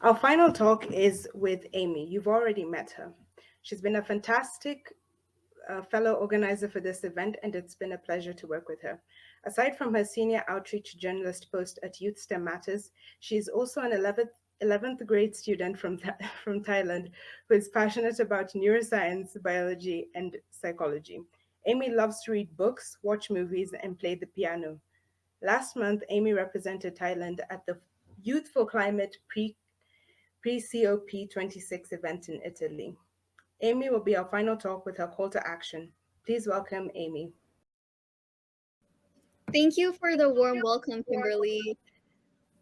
Our final talk is with Amy. You've already met her. She's been a fantastic fellow organizer for this event, and it's been a pleasure to work with her. Aside from her senior outreach journalist post at Youth STEM Matters, she is also an 11th grade student from, from Thailand who is passionate about neuroscience, biology, and psychology. Amy loves to read books, watch movies, and play the piano. Last month, Amy represented Thailand at the Youth for Climate pre-COP26 event in Italy. Amy will be our final talk with her call to action. Please welcome Amy. Thank you for the warm welcome, Kimberly.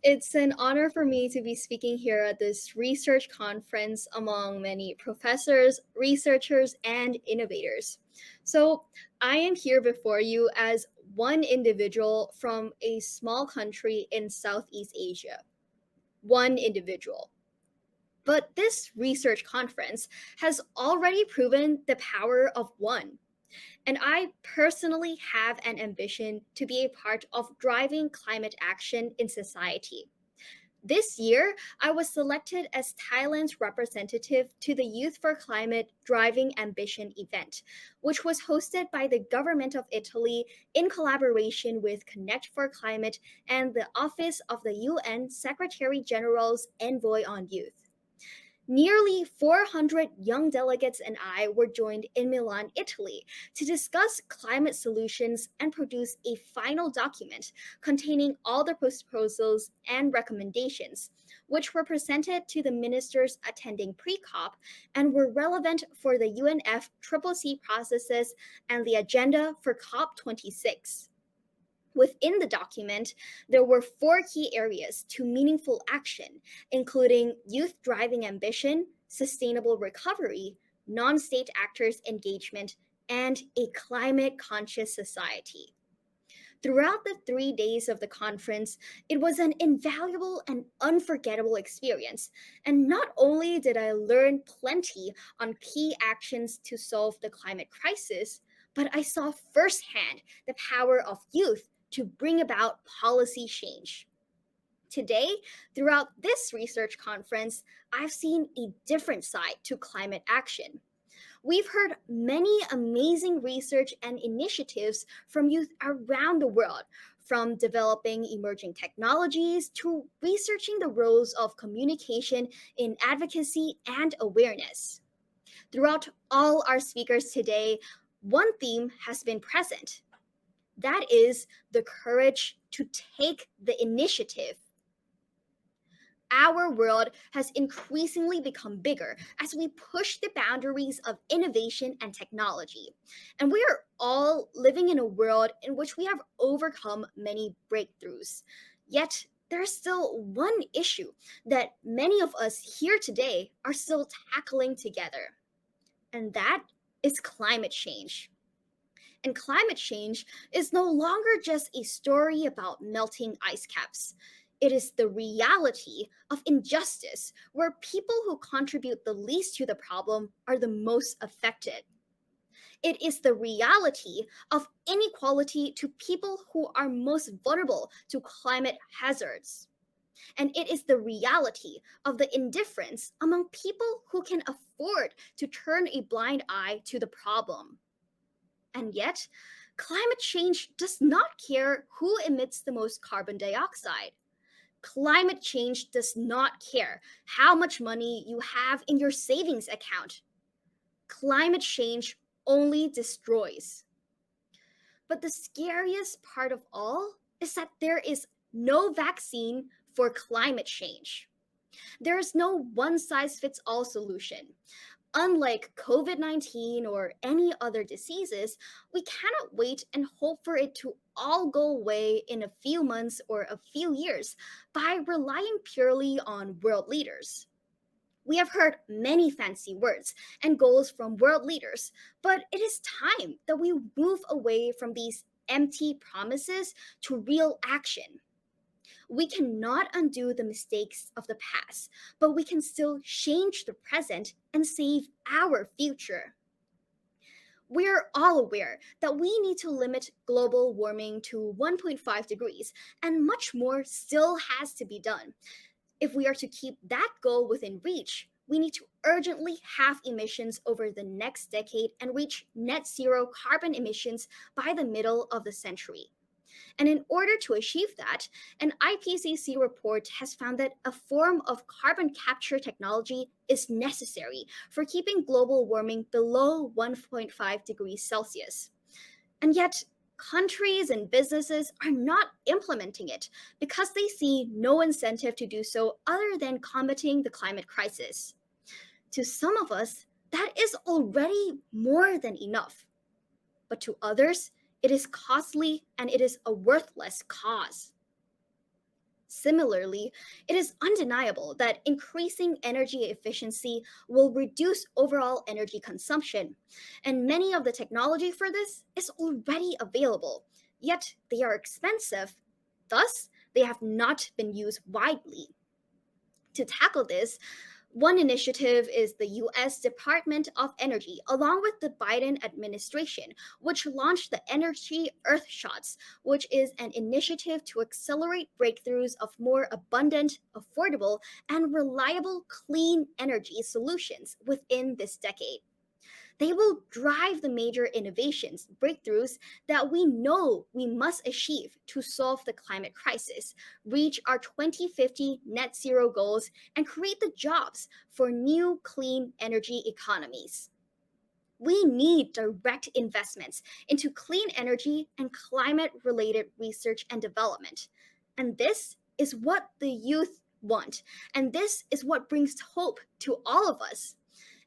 It's an honor for me to be speaking here at this research conference among many professors, researchers, and innovators. So, I am here before you as one individual from a small country in Southeast Asia. One individual. But this research conference has already proven the power of one. And I personally have an ambition to be a part of driving climate action in society. This year, I was selected as Thailand's representative to the Youth for Climate Driving Ambition event, which was hosted by the government of Italy in collaboration with Connect for Climate and the Office of the UN Secretary General's Envoy on Youth. Nearly 400 young delegates and I were joined in Milan, Italy, to discuss climate solutions and produce a final document containing all the proposals and recommendations, which were presented to the ministers attending pre COP and were relevant for the UNFCCC processes and the agenda for COP26. Within the document, there were four key areas to meaningful action, including youth driving ambition, sustainable recovery, non state actors' engagement, and a climate conscious society. Throughout the 3 days of the conference, it was an invaluable and unforgettable experience. And not only did I learn plenty on key actions to solve the climate crisis, but I saw firsthand the power of youth to bring about policy change. Today, throughout this research conference, I've seen a different side to climate action. We've heard many amazing research and initiatives from youth around the world, from developing emerging technologies to researching the roles of communication in advocacy and awareness. Throughout all our speakers today, one theme has been present. That is the courage to take the initiative. Our world has increasingly become bigger as we push the boundaries of innovation and technology. And we are all living in a world in which we have overcome many breakthroughs. Yet, there's still one issue that many of us here today are still tackling together, and that is climate change. And climate change is no longer just a story about melting ice caps. It is the reality of injustice where people who contribute the least to the problem are the most affected. It is the reality of inequality to people who are most vulnerable to climate hazards. And it is the reality of the indifference among people who can afford to turn a blind eye to the problem. And yet, climate change does not care who emits the most carbon dioxide. Climate change does not care how much money you have in your savings account. Climate change only destroys. But the scariest part of all is that there is no vaccine for climate change. There is no one size fits all solution. Unlike COVID 19 or any other diseases, we cannot wait and hope for it to all go away in a few months or a few years by relying purely on world leaders. We have heard many fancy words and goals from world leaders, but it is time that we move away from these empty promises to real action. We cannot undo the mistakes of the past, but we can still change the present and save our future. We're all aware that we need to limit global warming to 1.5 degrees, and much more still has to be done. If we are to keep that goal within reach, we need to urgently halve emissions over the next decade and reach net zero carbon emissions by the middle of the century. And in order to achieve that, an IPCC report has found that a form of carbon capture technology is necessary for keeping global warming below 1.5 degrees Celsius. And yet, countries and businesses are not implementing it because they see no incentive to do so other than combating the climate crisis. To some of us, that is already more than enough. But to others, it is costly and it is a worthless cause. Similarly, it is undeniable that increasing energy efficiency will reduce overall energy consumption, and many of the technology for this is already available, yet they are expensive, thus, they have not been used widely. To tackle this, one initiative is the US Department of Energy, along with the Biden administration, which launched the Energy Earthshots, which is an initiative to accelerate breakthroughs of more abundant, affordable, and reliable clean energy solutions within this decade. They will drive the major innovations, breakthroughs that we know we must achieve to solve the climate crisis, reach our 2050 net zero goals, and create the jobs for new clean energy economies. We need direct investments into clean energy and climate related research and development. And this is what the youth want. And this is what brings hope to all of us.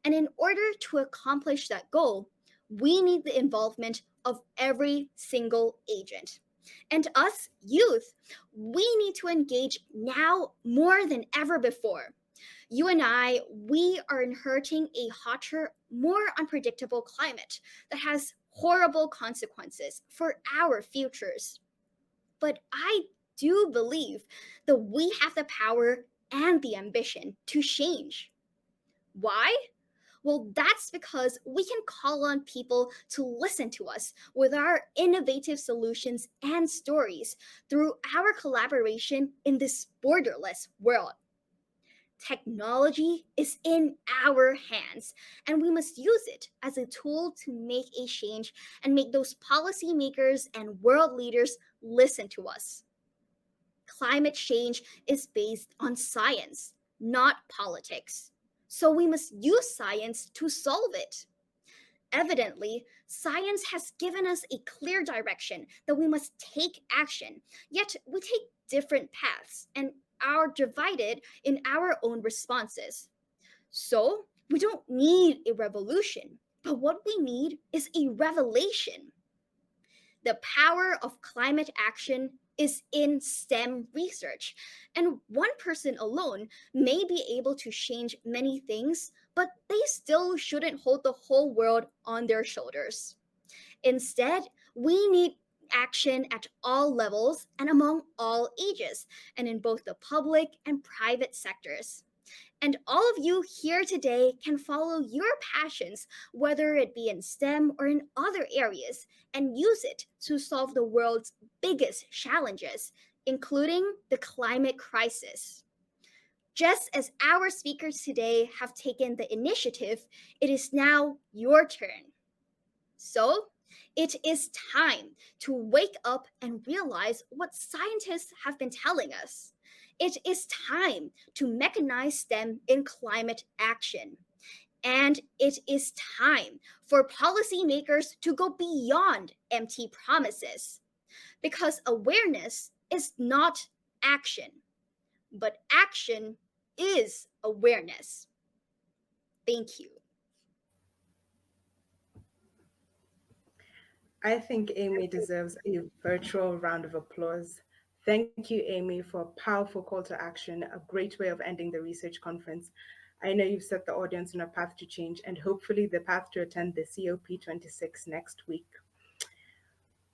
And in order to accomplish that goal, we need the involvement of every single agent. And us, youth, we need to engage now more than ever before. You and I, we are inheriting a hotter, more unpredictable climate that has horrible consequences for our futures. But I do believe that we have the power and the ambition to change. Why? Well, that's because we can call on people to listen to us with our innovative solutions and stories through our collaboration in this borderless world. Technology is in our hands, and we must use it as a tool to make a change and make those policymakers and world leaders listen to us. Climate change is based on science, not politics. So we must use science to solve it. Evidently, science has given us a clear direction that we must take action, yet we take different paths and are divided in our own responses. So, we don't need a revolution, but what we need is a revelation. The power of climate action is in STEM research, and one person alone may be able to change many things, but they still shouldn't hold the whole world on their shoulders. Instead, we need action at all levels and among all ages, and in both the public and private sectors. And all of you here today can follow your passions, whether it be in STEM or in other areas, and use it to solve the world's biggest challenges, including the climate crisis. Just as our speakers today have taken the initiative, it is now your turn. So, it is time to wake up and realize what scientists have been telling us. It is time to mechanize STEM in climate action. And it is time for policymakers to go beyond empty promises. Because awareness is not action, but action is awareness. Thank you. I think Amy deserves a virtual round of applause. Thank you, Amy, for a powerful call to action, a great way of ending the research conference. I know you've set the audience on a path to change and hopefully the path to attend the COP26 next week.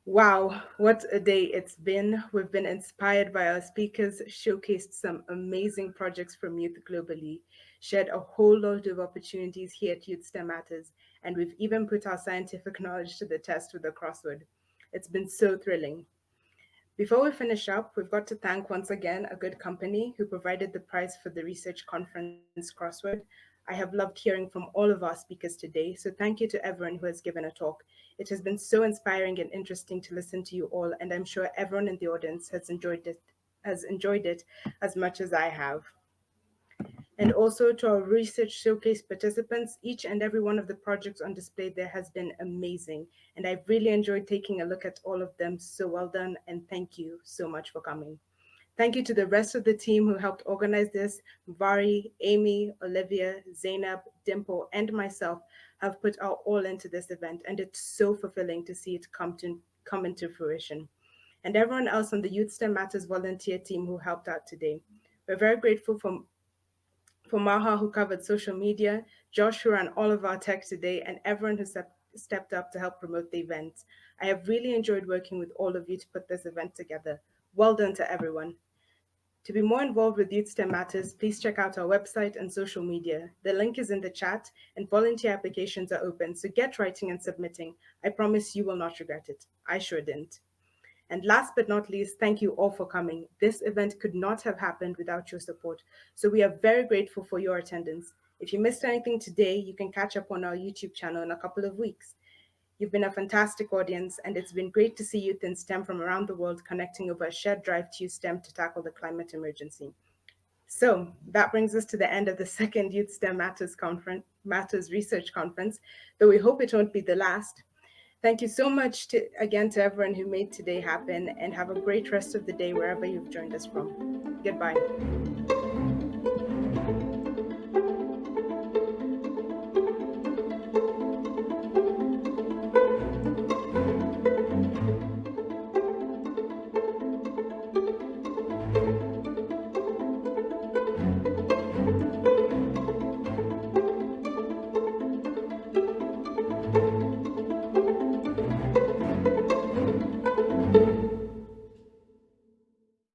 Wow, what a day it's been. We've been inspired by our speakers, showcased some amazing projects from youth globally, shared a whole lot of opportunities here at Youth STEM Matters, and we've even put our scientific knowledge to the test with a crossword. It's been so thrilling. Before we finish up, we've got to thank once again a good company who provided the prize for the research conference crossword. I have loved hearing from all of our speakers today, so thank you to everyone who has given a talk. It has been so inspiring and interesting to listen to you all, and I'm sure everyone in the audience has enjoyed it as much as I have. And also to our research showcase participants, each and every one of the projects on display there has been amazing. And I've really enjoyed taking a look at all of them. So well done, and thank you so much for coming. Thank you to the rest of the team who helped organize this. Vari, Amy, Olivia, Zainab, Dimple, and myself have put our all into this event, and it's so fulfilling to see it come into fruition. And everyone else on the Youth STEM Matters volunteer team who helped out today. We're very grateful for Maha, who covered social media, Josh, who ran all of our tech today, and everyone who stepped up to help promote the event. I have really enjoyed working with all of you to put this event together. Well done to everyone. To be more involved with Youth STEM Matters, please check out our website and social media. The link is in the chat, and volunteer applications are open, so get writing and submitting. I promise you will not regret it. I sure didn't. And last but not least, thank you all for coming. This event could not have happened without your support, so we are very grateful for your attendance. If you missed anything today, you can catch up on our YouTube channel in a couple of weeks. You've been a fantastic audience, and it's been great to see youth in STEM from around the world connecting over a shared drive to use STEM to tackle the climate emergency. So that brings us to the end of the second Youth STEM Matters Research Conference, though we hope it won't be the last. Thank you so much again to everyone who made today happen, and have a great rest of the day wherever you've joined us from. Goodbye.